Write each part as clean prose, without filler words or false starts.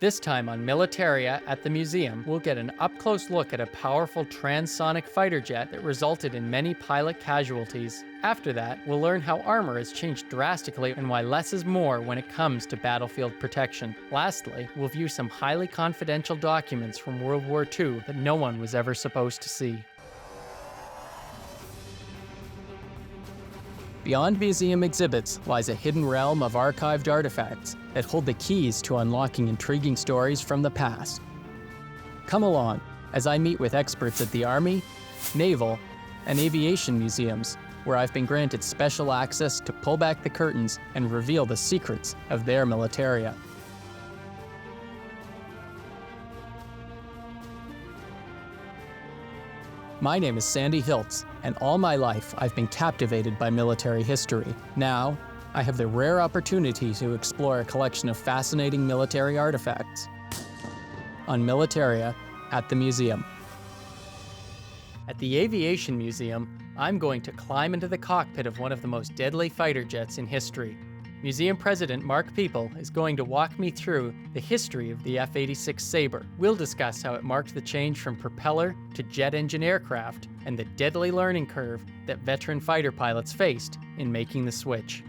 This time on Militaria at the museum, we'll get an up-close look at a powerful transonic fighter jet that resulted in many pilot casualties. After that, we'll learn how armor has changed drastically and why less is more when it comes to battlefield protection. Lastly, we'll view some highly confidential documents from World War II that no one was ever supposed to see. Beyond museum exhibits lies a hidden realm of archived artifacts that hold the keys to unlocking intriguing stories from the past. Come along as I meet with experts at the Army, Naval, and Aviation museums, where I've been granted special access to pull back the curtains and reveal the secrets of their militaria. My name is Sandy Hiltz, and all my life I've been captivated by military history. Now, I have the rare opportunity to explore a collection of fascinating military artifacts on Militaria at the museum. At the Aviation Museum, I'm going to climb into the cockpit of one of the most deadly fighter jets in history. Museum President Mark People is going to walk me through the history of the F-86 Sabre. We'll discuss how it marked the change from propeller to jet engine aircraft and the deadly learning curve that veteran fighter pilots faced in making the switch.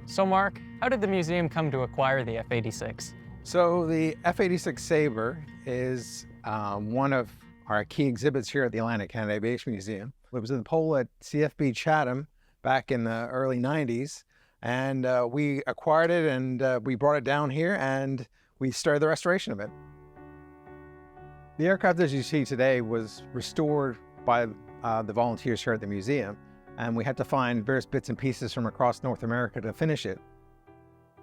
So Mark, how did the museum come to acquire the F-86? So the F-86 Sabre is one of our key exhibits here at the Atlantic Canada Aviation Museum. It was in the pole at CFB Chatham back in the early 90s, and we acquired it and we brought it down here and we started the restoration of it. The aircraft, as you see today, was restored by the volunteers here at the museum, and we had to find various bits and pieces from across North America to finish it.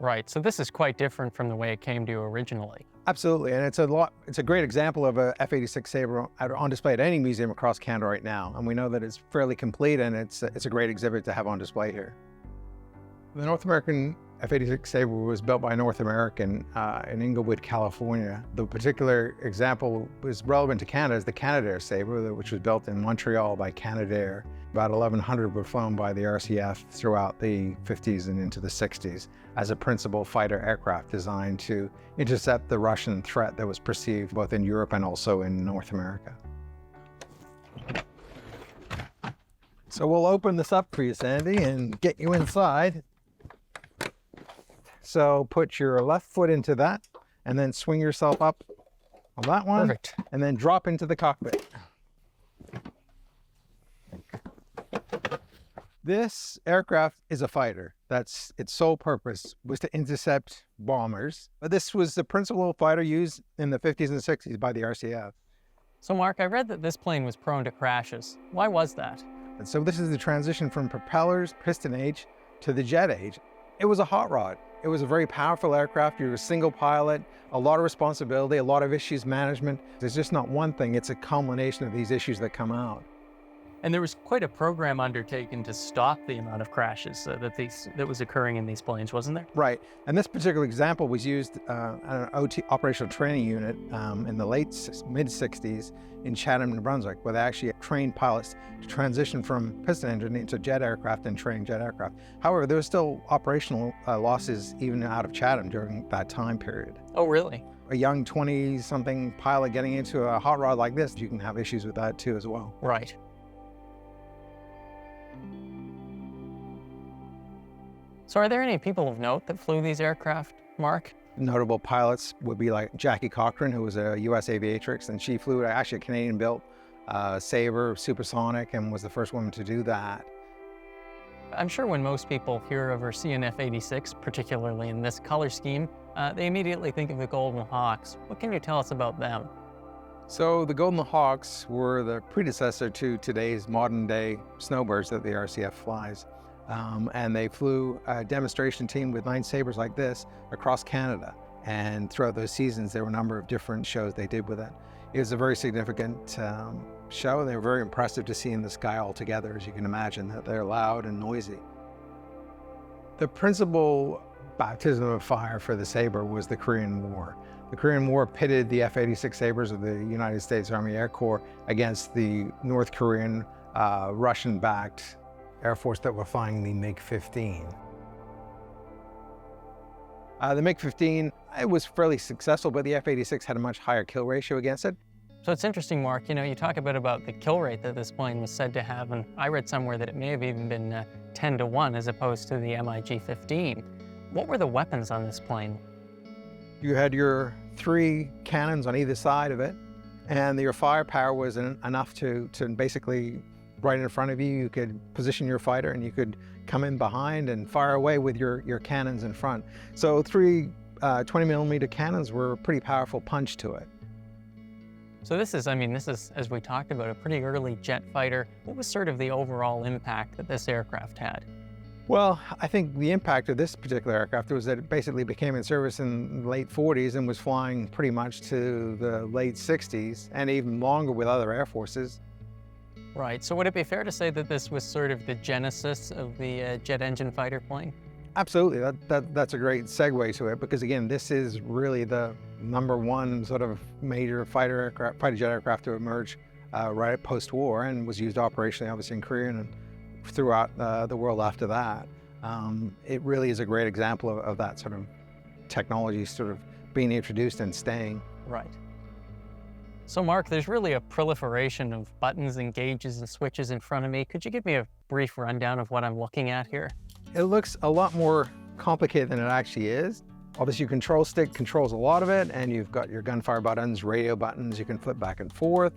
Right, so this is quite different from the way it came to you originally. Absolutely, and it's a great example of a F-86 Sabre on display at any museum across Canada right now, and we know that it's fairly complete and it's a great exhibit to have on display here. The North American F-86 Sabre was built by North American in Inglewood, California. The particular example was relevant to Canada is the Canadair Sabre, which was built in Montreal by Canadair. About 1,100 were flown by the RCF throughout the 50s and into the 60s as a principal fighter aircraft designed to intercept the Russian threat that was perceived both in Europe and also in North America. So we'll open this up for you, Sandy, and get you inside. So put your left foot into that and then swing yourself up on that one. Perfect. And then drop into the cockpit. This aircraft is a fighter. That's its sole purpose was to intercept bombers. But this was the principal fighter used in the 50s and 60s by the RCF. So Mark, I read that this plane was prone to crashes. Why was that? And so this is the transition from propellers, piston age, to the jet age. It was a hot rod. It was a very powerful aircraft. You were a single pilot, a lot of responsibility, a lot of issues management. There's just not one thing. It's a culmination of these issues that come out. And there was quite a program undertaken to stop the amount of crashes that was occurring in these planes, wasn't there? Right. And this particular example was used at an OT, operational training unit in the mid-60s in Chatham, New Brunswick, where they actually trained pilots to transition from piston engine into jet aircraft and train jet aircraft. However, there were still operational losses even out of Chatham during that time period. Oh, really? A young 20-something pilot getting into a hot rod like this, you can have issues with that too as well. Right. So are there any people of note that flew these aircraft, Mark? Notable pilots would be like Jackie Cochran, who was a US aviatrix, and she flew actually a Canadian-built Sabre supersonic and was the first woman to do that. I'm sure when most people hear of or see an F-86, particularly in this color scheme, they immediately think of the Golden Hawks. What can you tell us about them? So the Golden Hawks were the predecessor to today's modern-day snowbirds that the RCF flies. And they flew a demonstration team with 9 Sabres like this across Canada. And throughout those seasons, there were a number of different shows they did with it. It was a very significant show. They were very impressive to see in the sky all together, as you can imagine, that they're loud and noisy. The principal baptism of fire for the Sabre was the Korean War. The Korean War pitted the F-86 Sabres of the United States Army Air Corps against the North Korean, Russian-backed Air Force that were flying the MiG-15. The MiG-15, it was fairly successful, but the F-86 had a much higher kill ratio against it. So it's interesting, Mark, you talk a bit about the kill rate that this plane was said to have, and I read somewhere that it may have even been 10 to 1 as opposed to the MiG-15. What were the weapons on this plane? You had your 3 cannons on either side of it, and your firepower was enough to basically, right in front of you, you could position your fighter and you could come in behind and fire away with your cannons in front. So 3 20mm cannons were a pretty powerful punch to it. So this is, as we talked about, a pretty early jet fighter. What was sort of the overall impact that this aircraft had? Well, I think the impact of this particular aircraft was that it basically became in service in the late 40s and was flying pretty much to the late 60s and even longer with other air forces. Right, so would it be fair to say that this was sort of the genesis of the jet engine fighter plane? Absolutely, that's a great segue to it, because again, this is really the #1 sort of major fighter jet aircraft to emerge right post-war, and was used operationally, obviously, in Korea and throughout the world after that. It really is a great example of that sort of technology sort of being introduced and staying. Right. So Mark, there's really a proliferation of buttons and gauges and switches in front of me. Could you give me a brief rundown of what I'm looking at here? It looks a lot more complicated than it actually is. Obviously, your control stick controls a lot of it, and you've got your gunfire buttons, radio buttons, you can flip back and forth.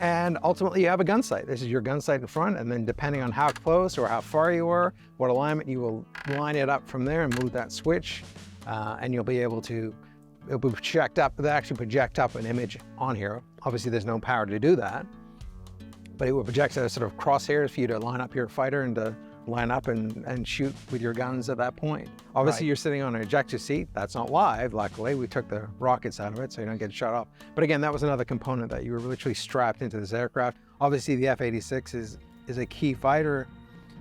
And ultimately, you have a gun sight. This is your gun sight in front, and then depending on how close or how far you are, what alignment, you will line it up from there and move that switch, and you'll be able to, it'll be project up, they'll actually project up an image on here. Obviously, there's no power to do that, but it will project a sort of crosshairs for you to line up your fighter and to line up and shoot with your guns at that point. Obviously, Right. You're sitting on an ejector seat. That's not live, luckily. We took the rockets out of it so you don't get shot off. But again, that was another component that you were literally strapped into this aircraft. Obviously, the F-86 is a key fighter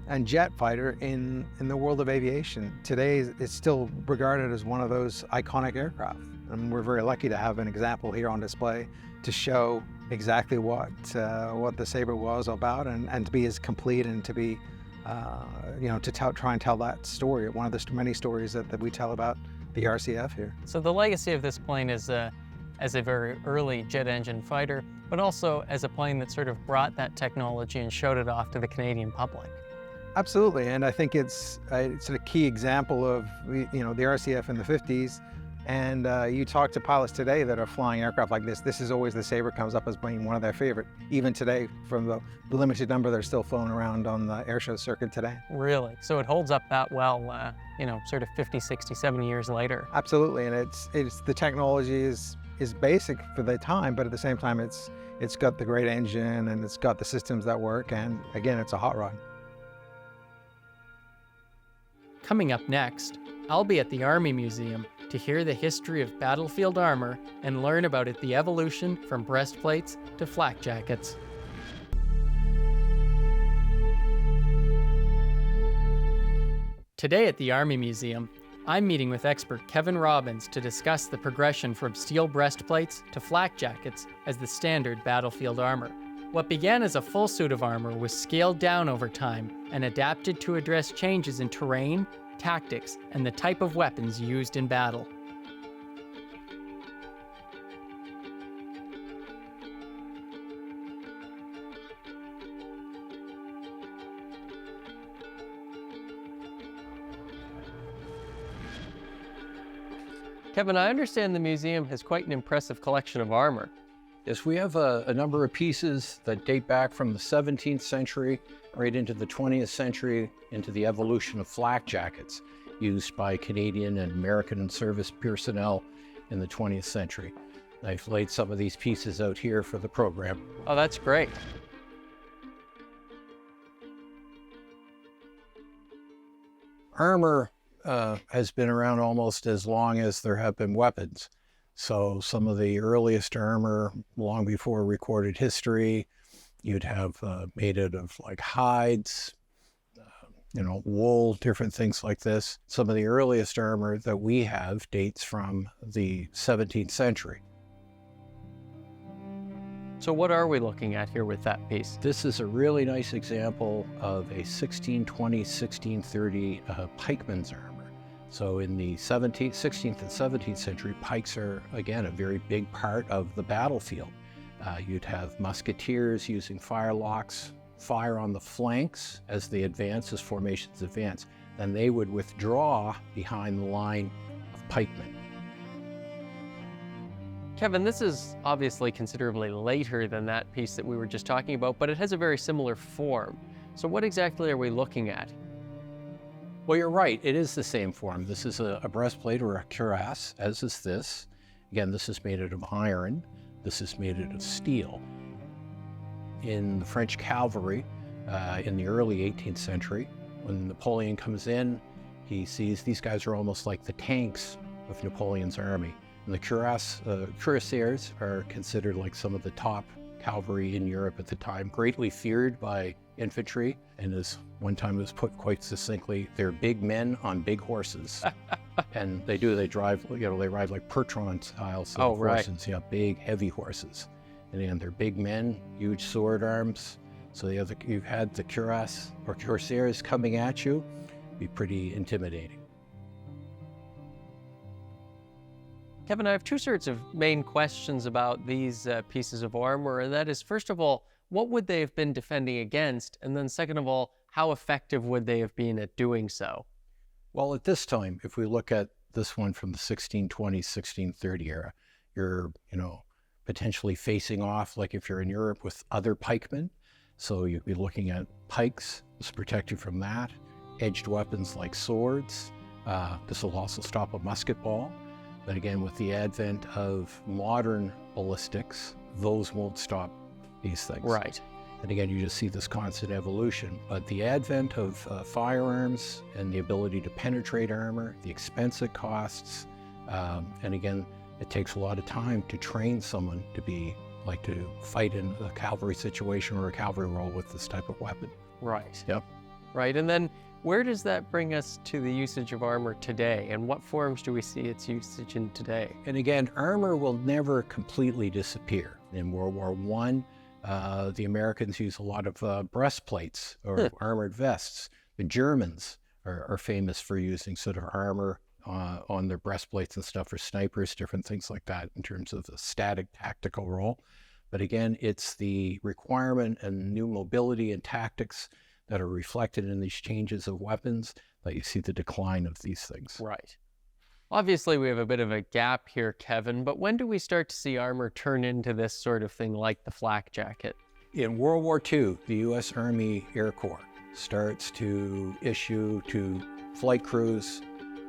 and jet fighter in the world of aviation. Today, it's still regarded as one of those iconic aircraft. And we're very lucky to have an example here on display to show exactly what the Sabre was about, and to be as complete and to be to try and tell that story, one of the many stories that we tell about the RCF here. So the legacy of this plane is as a very early jet engine fighter, but also as a plane that sort of brought that technology and showed it off to the Canadian public. Absolutely, and I think it's a key example of the RCF in the 50s. And you talk to pilots today that are flying aircraft like this. This is always, the Sabre comes up as being one of their favorite. Even today, from the limited number that are still flown around on the airshow circuit today. Really? So it holds up that well, sort of 50, 60, 70 years later. Absolutely, and it's the technology is basic for the time, but at the same time, it's got the great engine and it's got the systems that work, and again, it's a hot rod. Coming up next, I'll be at the Army Museum to hear the history of battlefield armor and learn about the evolution from breastplates to flak jackets. Today at the Army Museum, I'm meeting with expert Kevin Robbins to discuss the progression from steel breastplates to flak jackets as the standard battlefield armor. What began as a full suit of armor was scaled down over time and adapted to address changes in terrain, tactics, and the type of weapons used in battle. Kevin, I understand the museum has quite an impressive collection of armor. Yes, we have a number of pieces that date back from the 17th century right into the 20th century, into the evolution of flak jackets used by Canadian and American and service personnel in the 20th century. I've laid some of these pieces out here for the program. Oh, that's great. Armor has been around almost as long as there have been weapons. So some of the earliest armor, long before recorded history, you'd have made it of like hides, wool, different things like this. Some of the earliest armor that we have dates from the 17th century. So what are we looking at here with that piece? This is a really nice example of a 1620, 1630 pikeman's armor. So in the 16th and 17th century, pikes are, again, a very big part of the battlefield. You'd have musketeers using firelocks, fire on the flanks as they advance, as formations advance. Then they would withdraw behind the line of pikemen. Kevin, this is obviously considerably later than that piece that we were just talking about, but it has a very similar form. So what exactly are we looking at? Well, you're right. It is the same form. This is a breastplate or a cuirass, as is this. Again, this is made out of iron. This is made out of steel. In the French cavalry, in the early 18th century, when Napoleon comes in, he sees these guys are almost like the tanks of Napoleon's army. And the cuirassiers are considered like some of the top cavalry in Europe at the time, greatly feared by infantry, and as one time it was put quite succinctly, they're big men on big horses. And they drive, they ride like Percheron style horses, big, heavy horses. And again, they're big men, huge sword arms. So you've had the cuirass or cuirassiers coming at you, be pretty intimidating. Kevin, I have two sorts of main questions about these pieces of armor, and that is, first of all, what would they have been defending against? And then second of all, how effective would they have been at doing so? Well, at this time, if we look at this one from the 1620, 1630 era, you're, potentially facing off, like if you're in Europe, with other pikemen. So you'd be looking at pikes to protect you from that, edged weapons like swords. This will also stop a musket ball. But again, with the advent of modern ballistics, those won't stop these things. Right. And again, you just see this constant evolution. But the advent of firearms and the ability to penetrate armor, the expense it costs, and again, it takes a lot of time to train someone to fight in a cavalry situation or a cavalry role with this type of weapon. Right. Yep. Right, and then where does that bring us to the usage of armor today, and what forms do we see its usage in today? And again, armor will never completely disappear. In World War I, the Americans use a lot of breastplates or armored vests. The Germans are famous for using sort of armor on their breastplates and stuff for snipers, different things like that in terms of the static tactical role. But again, it's the requirement and new mobility and tactics that are reflected in these changes of weapons that you see the decline of these things. Right. Obviously, we have a bit of a gap here, Kevin, but when do we start to see armor turn into this sort of thing like the flak jacket? In World War II, the U.S. Army Air Corps starts to issue to flight crews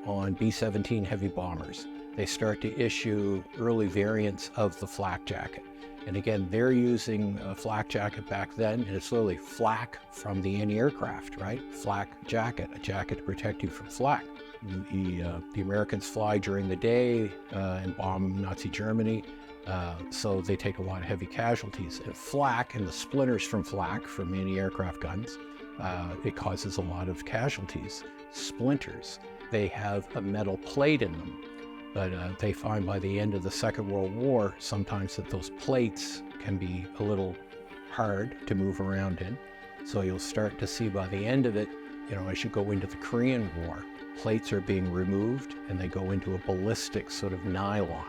on B-17 heavy bombers. They start to issue early variants of the flak jacket. And again, they're using a flak jacket back then, and it's literally flak from the anti-aircraft, right? Flak jacket, a jacket to protect you from flak. The Americans fly during the day and bomb Nazi Germany, so they take a lot of heavy casualties. And flak and the splinters from flak, from anti-aircraft guns, it causes a lot of casualties. Splinters, they have a metal plate in them. But they find by the end of the Second World War, sometimes that those plates can be a little hard to move around in. So you'll start to see by the end of it, as you go into the Korean War, plates are being removed and they go into a ballistic sort of nylon.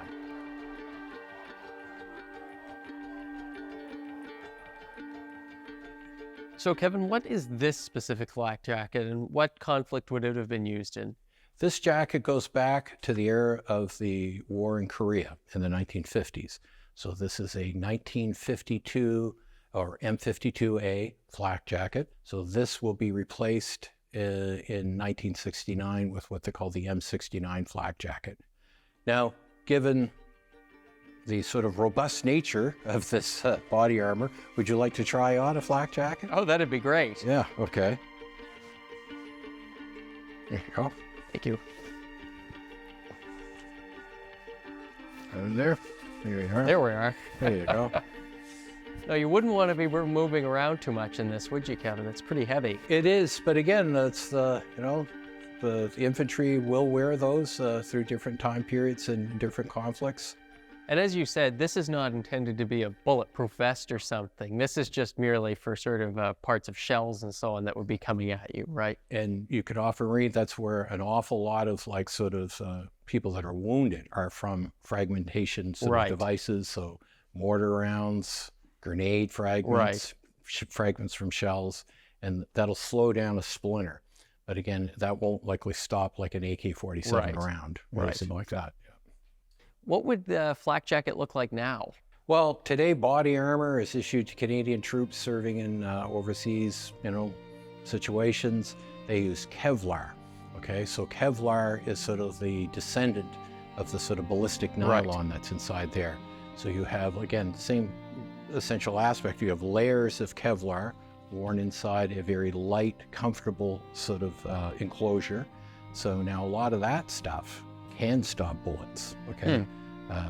So Kevin, what is this specific flak jacket and what conflict would it have been used in? This jacket goes back to the era of the war in Korea in the 1950s. So this is a 1952 or M52A flak jacket. So this will be replaced in 1969 with what they call the M69 flak jacket. Now, given the sort of robust nature of this body armor, would you like to try on a flak jacket? Oh, that'd be great. Yeah, okay. There you go. Thank you. And there you are. There we are. There you go. No, you wouldn't want to be moving around too much in this, would you, Kevin? It's pretty heavy. It is, but again, that's the, the infantry will wear those through different time periods and different conflicts. And as you said, this is not intended to be a bulletproof vest or something. This is just merely for sort of parts of shells and so on that would be coming at you, right? And you could often read that's where an awful lot of like sort of people that are wounded are from fragmentation sort of devices. So mortar rounds, grenade fragments, fragments from shells, and that'll slow down a splinter. But again, that won't likely stop like an AK-47 round or something like that. What would the flak jacket look like now? Well, today body armor is issued to Canadian troops serving in overseas, situations. They use Kevlar. Okay, so Kevlar is sort of the descendant of the sort of ballistic nylon that's inside there. So you have, again, the same essential aspect. You have layers of Kevlar worn inside a very light, comfortable sort of enclosure. So now a lot of that stuff can stop bullets,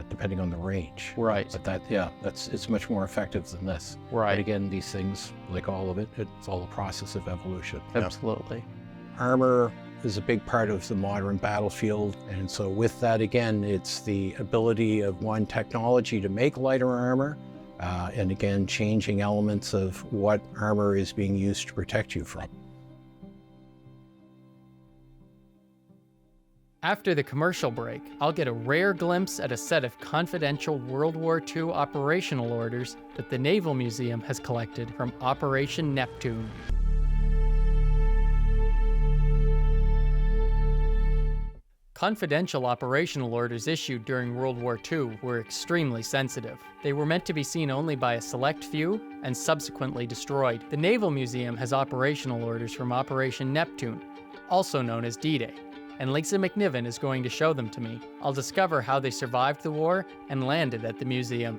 depending on the range. Right. But it's much more effective than this. Right. But again, these things, like all of it, it's all a process of evolution. Absolutely. Armor is a big part of the modern battlefield. And so with that, again, it's the ability of technology to make lighter armor, and again, changing elements of what armor is being used to protect you from. After the commercial break, I'll get a rare glimpse at a set of confidential World War II operational orders that the Naval Museum has collected from Operation Neptune. Confidential operational orders issued during World War II were extremely sensitive. They were meant to be seen only by a select few and subsequently destroyed. The Naval Museum has operational orders from Operation Neptune, also known as D-Day, and Lisa McNiven is going to show them to me. I'll discover how they survived the war and landed at the museum.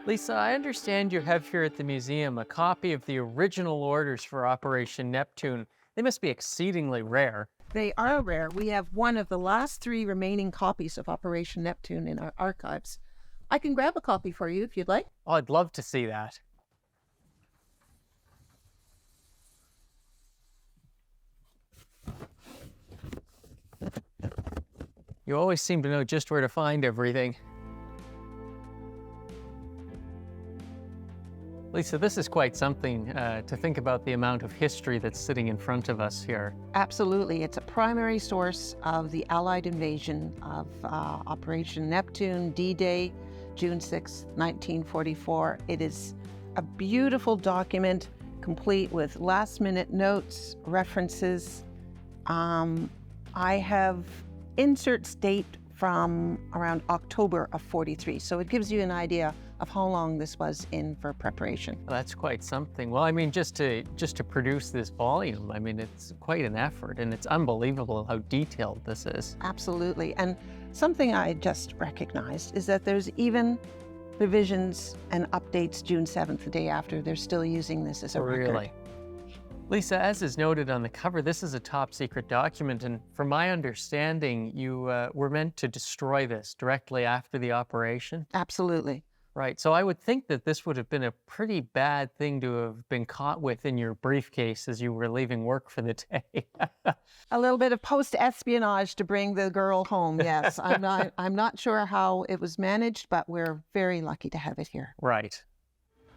Lisa, I understand you have here at the museum a copy of the original orders for Operation Neptune. They must be exceedingly rare. They are rare. We have one of the last 3 remaining copies of Operation Neptune in our archives. I can grab a copy for you if you'd like. Oh, I'd love to see that. You always seem to know just where to find everything. Lisa, this is quite something to think about the amount of history that's sitting in front of us here. Absolutely. It's a primary source of the Allied invasion of Operation Neptune, D-Day, June 6, 1944. It is a beautiful document, complete with last-minute notes, references. I have inserts date from around October of 43, so it gives you an idea of how long this was in for preparation. Well, that's quite something. Well, I mean, just to produce this volume, I mean, it's quite an effort, and it's unbelievable how detailed this is. Absolutely. And something I just recognized is that there's even revisions and updates June 7th, the day after. They're still using this as a record. Really? Lisa, as is noted on the cover, this is a top secret document, and from my understanding, you were meant to destroy this directly after the operation? Absolutely. Right, so I would think that this would have been a pretty bad thing to have been caught with in your briefcase as you were leaving work for the day. A little bit of post-espionage to bring the girl home, yes. I'm not sure how it was managed, but we're very lucky to have it here. Right.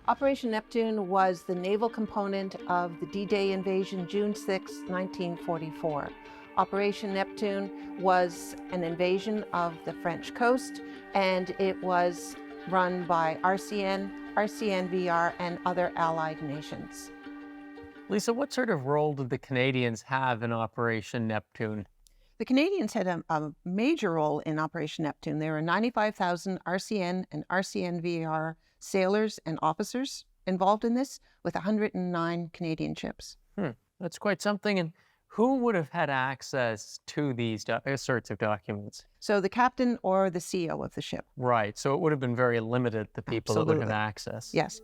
Operation Neptune was the naval component of the D-Day invasion, June 6, 1944. Operation Neptune was an invasion of the French coast, and it was run by RCN, RCNVR, and other allied nations. Lisa, what sort of role did the Canadians have in Operation Neptune? The Canadians had a major role in Operation Neptune. There were 95,000 RCN and RCNVR sailors and officers involved in this, with 109 Canadian ships. That's quite something. And who would have had access to these sorts of documents? So the captain or the CEO of the ship. Right, so it would have been very limited, the people that would have access. Yes.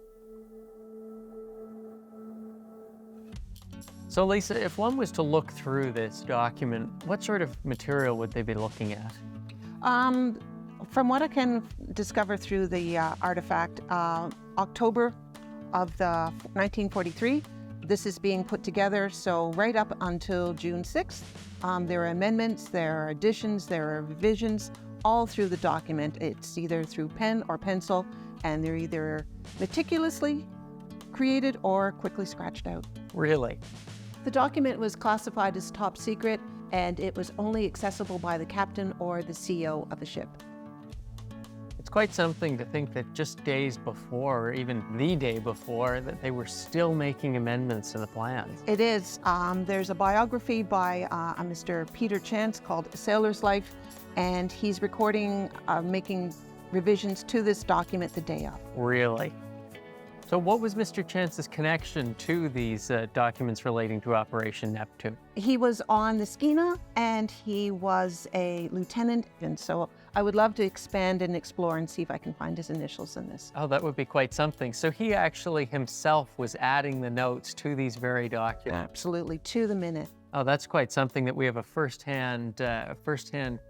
So Lisa, if one was to look through this document, what sort of material would they be looking at? From what I can discover through the artifact, October of the 1943, this is being put together, so right up until June 6th, there are amendments, there are additions, there are revisions, all through the document. It's either through pen or pencil, and they're either meticulously created or quickly scratched out. Really? The document was classified as top secret, and it was only accessible by the captain or the CEO of the ship. It's quite something to think that just days before, or even the day before, that they were still making amendments to the plans. It is. There's a biography by a Mr. Peter Chance called A Sailor's Life, and he's recording, making revisions to this document the day of. Really? So what was Mr. Chance's connection to these documents relating to Operation Neptune? He was on the Skeena, and he was a lieutenant, and so I would love to expand and explore and see if I can find his initials in this. Oh, that would be quite something. So he actually himself was adding the notes to these very documents. Absolutely, to the minute. Oh, that's quite something that we have a firsthand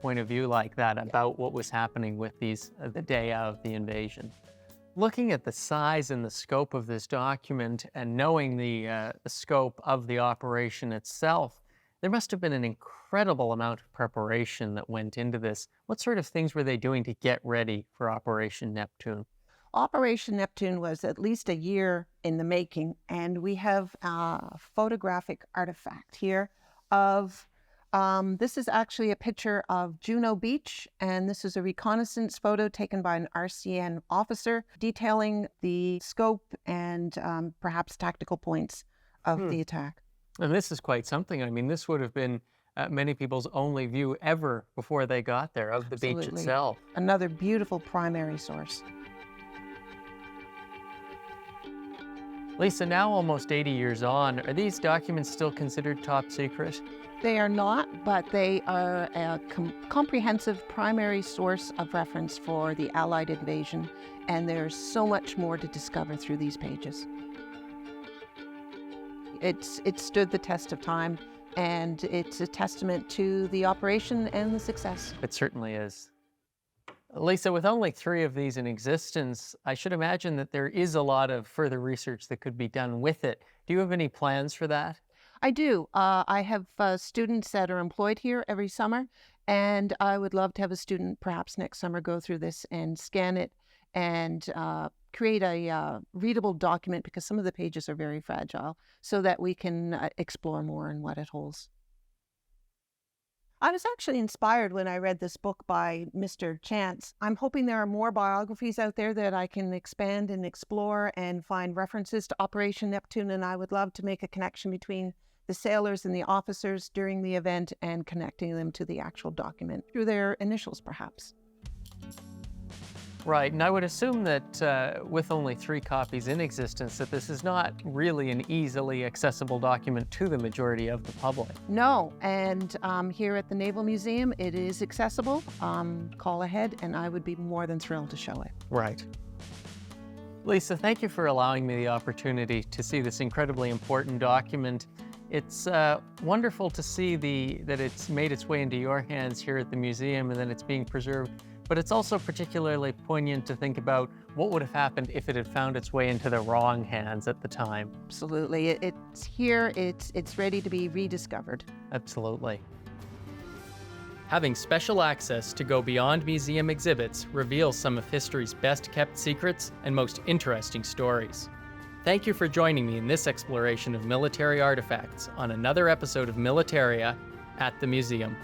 point of view like that about what was happening with these the day of the invasion. Looking at the size and the scope of this document and knowing the scope of the operation itself, there must have been an incredible amount of preparation that went into this. What sort of things were they doing to get ready for Operation Neptune? Operation Neptune was at least a year in the making, and we have a photographic artifact here of, this is actually a picture of Juno Beach, and this is a reconnaissance photo taken by an RCN officer detailing the scope and perhaps tactical points of the attack. And this is quite something. I mean, this would have been many people's only view ever before they got there of the beach itself. Another beautiful primary source. Lisa, now almost 80 years on, are these documents still considered top secret? They are not, but they are a comprehensive primary source of reference for the Allied invasion, and there's so much more to discover through these pages. It stood the test of time, and it's a testament to the operation and the success. It certainly is. Lisa, with only 3 of these in existence, I should imagine that there is a lot of further research that could be done with it. Do you have any plans for that? I do. I have students that are employed here every summer, and I would love to have a student perhaps next summer go through this and scan it and create a readable document, because some of the pages are very fragile, so that we can explore more in what it holds. I was actually inspired when I read this book by Mr. Chance. I'm hoping there are more biographies out there that I can expand and explore and find references to Operation Neptune, and I would love to make a connection between the sailors and the officers during the event and connecting them to the actual document through their initials, perhaps. Right, and I would assume that with only 3 copies in existence, that this is not really an easily accessible document to the majority of the public. No, and here at the Naval Museum, it is accessible. Call ahead, and I would be more than thrilled to show it. Right. Lisa, thank you for allowing me the opportunity to see this incredibly important document. It's wonderful to see that it's made its way into your hands here at the museum and that it's being preserved. But it's also particularly poignant to think about what would have happened if it had found its way into the wrong hands at the time. Absolutely. It's here. It's ready to be rediscovered. Absolutely. Having special access to go beyond museum exhibits reveals some of history's best kept secrets and most interesting stories. Thank you for joining me in this exploration of military artifacts on another episode of Militaria at the museum.